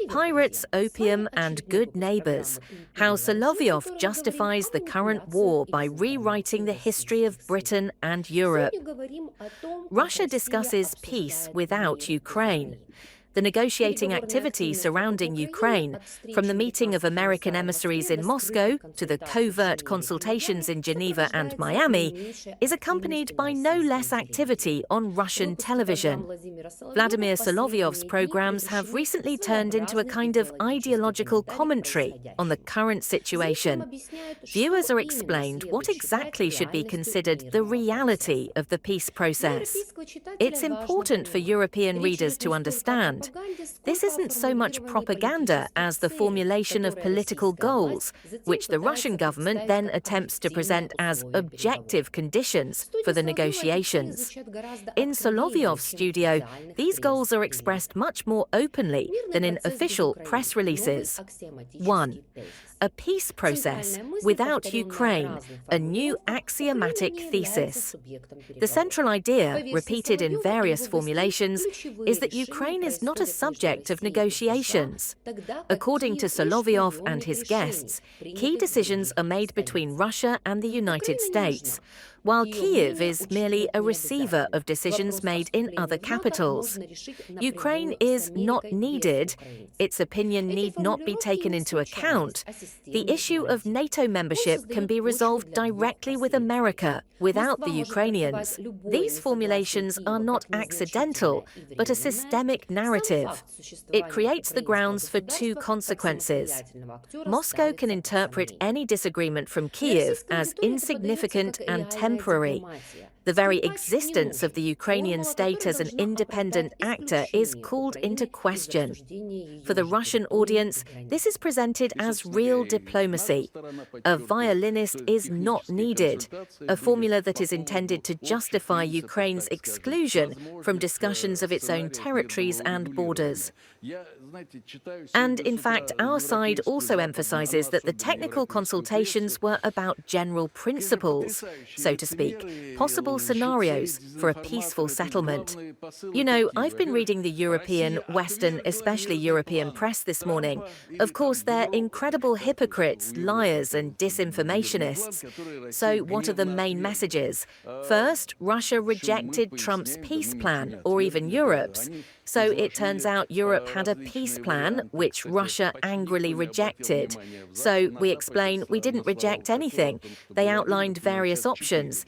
Pirates, Opium and Good Neighbors, how Solovyov justifies the current war by rewriting the history of Britain and Europe. Russia discusses peace without Ukraine. The negotiating activity surrounding Ukraine, from the meeting of American emissaries in Moscow to the covert consultations in Geneva and Miami, is accompanied by no less activity on Russian television. Vladimir Solovyov's programs have recently turned into a kind of ideological commentary on the current situation. Viewers are explained what exactly should be considered the reality of the peace process. It's important for European readers to understand this isn't so much propaganda as the formulation of political goals, which the Russian government then attempts to present as objective conditions for the negotiations. In Solovyov's studio, these goals are expressed much more openly than in official press releases. 1. A peace process without Ukraine, a new axiomatic thesis. The central idea, repeated in various formulations, is that Ukraine is not a subject of negotiations. According to Solovyov and his guests, key decisions are made between Russia and the United States, while Kyiv is merely a receiver of decisions made in other capitals. Ukraine is not needed. Its opinion need not be taken into account. The issue of NATO membership can be resolved directly with America, without the Ukrainians. These formulations are not accidental, but a systemic narrative. It creates the grounds for two consequences. Moscow can interpret any disagreement from Kyiv as insignificant and temporary. The very existence of the Ukrainian state as an independent actor is called into question. For the Russian audience, this is presented as real diplomacy. A violinist is not needed, a formula that is intended to justify Ukraine's exclusion from discussions of its own territories and borders. And in fact, our side also emphasizes that the technical consultations were about general principles, so to speak, possible scenarios for a peaceful settlement. You know, I've been reading the European, Western, especially European press this morning. Of course, they're incredible hypocrites, liars and disinformationists. So what are the main messages? First, Russia rejected Trump's peace plan, or even Europe's. So it turns out Europe had a peace plan, which Russia angrily rejected. So we explain we didn't reject anything. They outlined various options.